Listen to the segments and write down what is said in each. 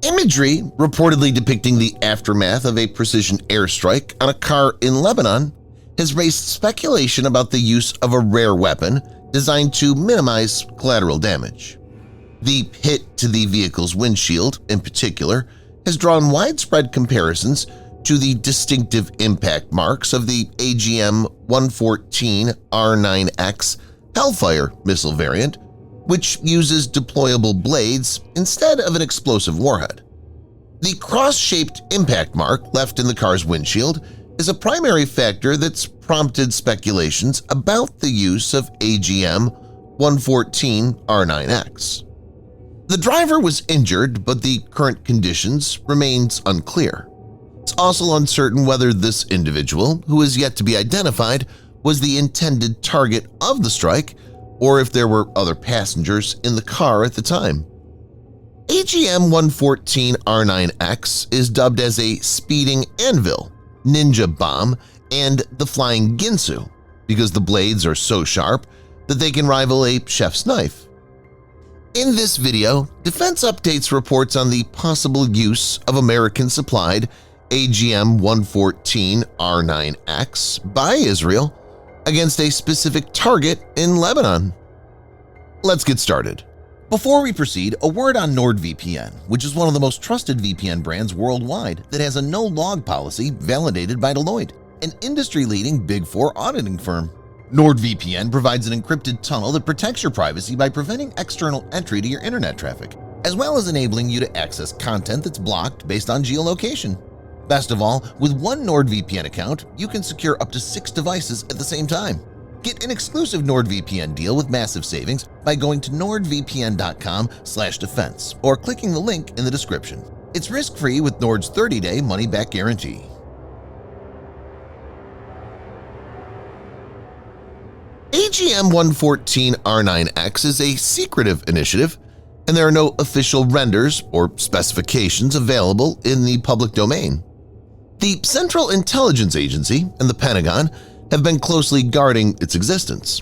Imagery, reportedly depicting the aftermath of a precision airstrike on a car in Lebanon, has raised speculation about the use of a rare weapon designed to minimize collateral damage. The hit to the vehicle's windshield, in particular, has drawn widespread comparisons to the distinctive impact marks of the AGM-114R9X Hellfire missile variant, which uses deployable blades instead of an explosive warhead. The cross-shaped impact mark left in the car's windshield is a primary factor that's prompted speculations about the use of AGM-114R9X. The driver was injured, but the current conditions remains unclear. It's also uncertain whether this individual, who is yet to be identified, was the intended target of the strike or if there were other passengers in the car at the time. AGM-114R9X is dubbed as a speeding anvil, ninja bomb, and the Flying Ginsu because the blades are so sharp that they can rival a chef's knife. In this video, Defense Updates reports on the possible use of American-supplied AGM-114R9X by Israel against a specific target in Lebanon. Let's get started. Before we proceed, a word on NordVPN, which is one of the most trusted VPN brands worldwide that has a no-log policy validated by Deloitte, an industry-leading Big Four auditing firm. NordVPN provides an encrypted tunnel that protects your privacy by preventing external entry to your internet traffic, as well as enabling you to access content that's blocked based on geolocation. Best of all, with one NordVPN account, you can secure up to 6 devices at the same time. Get an exclusive NordVPN deal with massive savings by going to nordvpn.com/defense or clicking the link in the description. It's risk-free with Nord's 30-day money-back guarantee. AGM-114R9X is a secretive initiative, and there are no official renders or specifications available in the public domain. The Central Intelligence Agency and the Pentagon have been closely guarding its existence.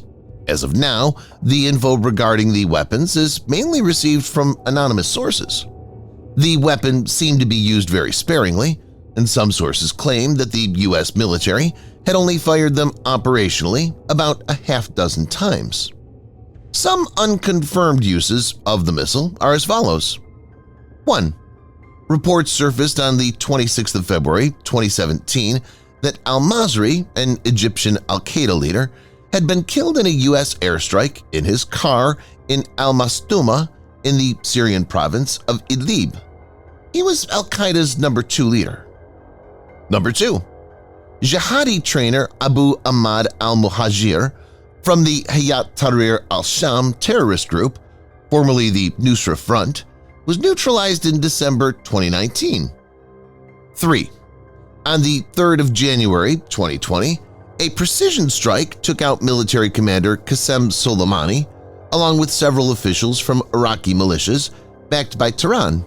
As of now, the info regarding the weapons is mainly received from anonymous sources. The weapon seemed to be used very sparingly, and some sources claim that the U.S. military had only fired them operationally about a half-dozen times. Some unconfirmed uses of the missile are as follows. 1. Reports surfaced on the 26th of February 2017 that al-Masri, an Egyptian al-Qaeda leader, had been killed in a U.S. airstrike in his car in al-Mastuma in the Syrian province of Idlib. He was al-Qaeda's number 2 leader. Number 2. Jihadi trainer Abu Ahmad al-Muhajir from the Hayat Tahrir al-Sham terrorist group, formerly the Nusra Front, was neutralized in December 2019. 3. On the 3rd of January 2020, a precision strike took out military commander Qasem Soleimani, along with several officials from Iraqi militias backed by Tehran.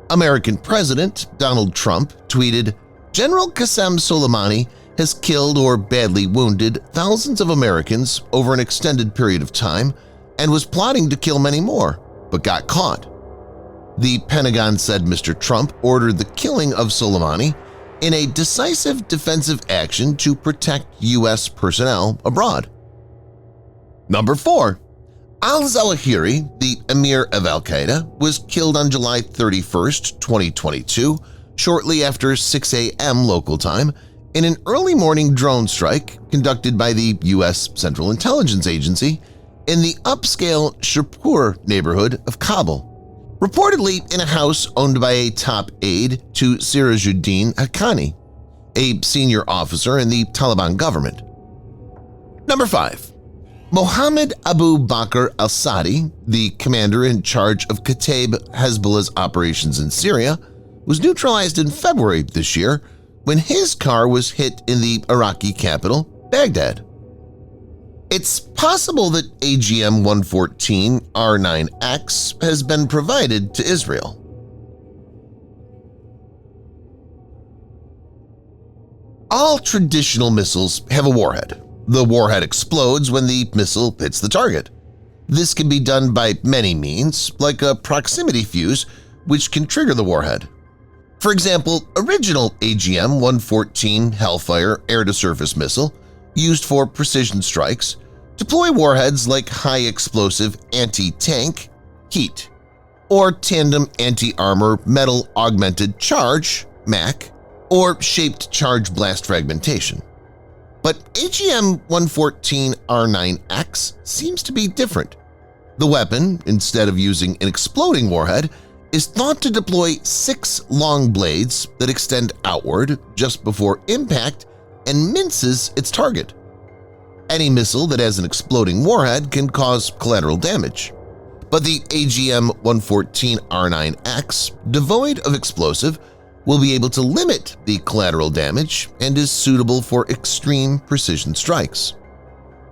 American President Donald Trump tweeted, "General Qasem Soleimani has killed or badly wounded thousands of Americans over an extended period of time and was plotting to kill many more, but got caught." The Pentagon said Mr. Trump ordered the killing of Soleimani in a decisive defensive action to protect U.S. personnel abroad. Number 4. Al-Zawahiri, the emir of al-Qaeda, was killed on July 31, 2022, shortly after 6 a.m. local time, in an early morning drone strike conducted by the U.S. Central Intelligence Agency in the upscale Shirpur neighborhood of Kabul, reportedly in a house owned by a top aide to Sirajuddin Haqqani, a senior officer in the Taliban government. Number 5. Mohammed Abu Bakr al-Sadi, the commander in charge of Kataib Hezbollah's operations in Syria, was neutralized in February this year when his car was hit in the Iraqi capital, Baghdad. It's possible that AGM-114R9X has been provided to Israel. All traditional missiles have a warhead. The warhead explodes when the missile hits the target. This can be done by many means, like a proximity fuse, which can trigger the warhead. For example, original AGM-114 Hellfire air-to-surface missile used for precision strikes deploy warheads like high-explosive anti-tank heat or tandem anti-armor metal augmented charge (MAC) or shaped charge blast fragmentation. But AGM-114R9X seems to be different. The weapon, instead of using an exploding warhead, is thought to deploy 6 long blades that extend outward just before impact and minces its target. Any missile that has an exploding warhead can cause collateral damage, but the AGM-114R9X, devoid of explosive, will be able to limit the collateral damage and is suitable for extreme precision strikes.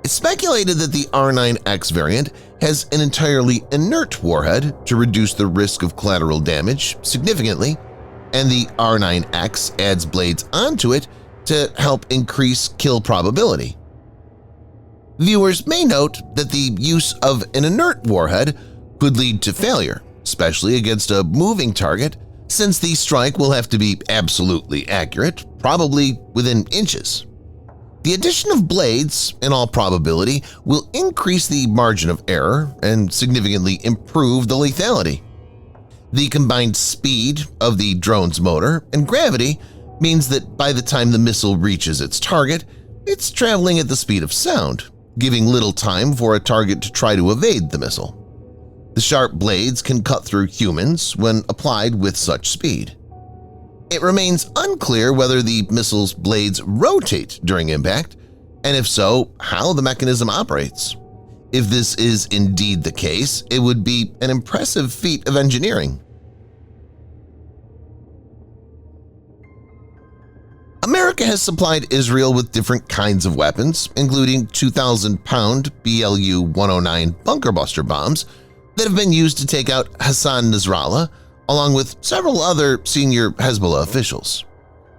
It's speculated that the R9X variant has an entirely inert warhead to reduce the risk of collateral damage significantly, and the R9X adds blades onto it to help increase kill probability. Viewers may note that the use of an inert warhead could lead to failure, especially against a moving target, since the strike will have to be absolutely accurate, probably within inches. The addition of blades, in all probability, will increase the margin of error and significantly improve the lethality. The combined speed of the drone's motor and gravity means that by the time the missile reaches its target, it's traveling at the speed of sound, giving little time for a target to try to evade the missile. The sharp blades can cut through humans when applied with such speed. It remains unclear whether the missile's blades rotate during impact, and if so, how the mechanism operates. If this is indeed the case, it would be an impressive feat of engineering. America has supplied Israel with different kinds of weapons, including 2,000-pound BLU-109 bunker buster bombs that have been used to take out Hassan Nasrallah, along with several other senior Hezbollah officials.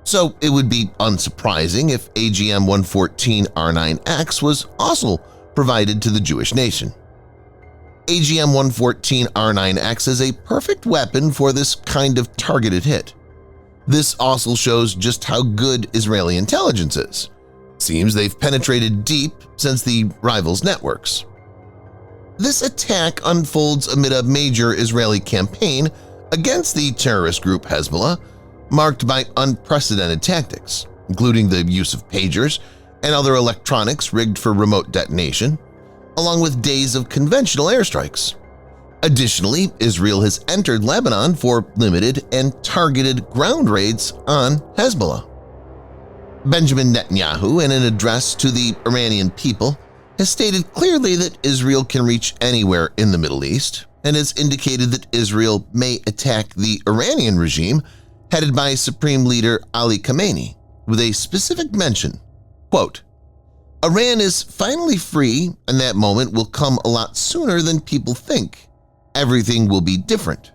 So it would be unsurprising if AGM-114R9X was also provided to the Jewish nation. AGM-114R9X is a perfect weapon for this kind of targeted hit. This also shows just how good Israeli intelligence is. Seems they've penetrated deep since the rivals' networks. This attack unfolds amid a major Israeli campaign against the terrorist group Hezbollah, marked by unprecedented tactics, including the use of pagers and other electronics rigged for remote detonation, along with days of conventional airstrikes. Additionally, Israel has entered Lebanon for limited and targeted ground raids on Hezbollah. Benjamin Netanyahu, in an address to the Iranian people, has stated clearly that Israel can reach anywhere in the Middle East and has indicated that Israel may attack the Iranian regime headed by Supreme Leader Ali Khamenei, with a specific mention, quote, "Iran is finally free and that moment will come a lot sooner than people think. Everything will be different."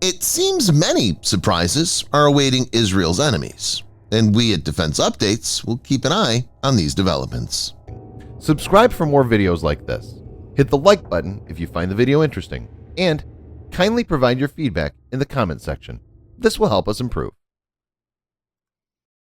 It seems many surprises are awaiting Israel's enemies, and we at Defense Updates will keep an eye on these developments. Subscribe for more videos like this. Hit the like button if you find the video interesting, and kindly provide your feedback in the comment section. This will help us improve.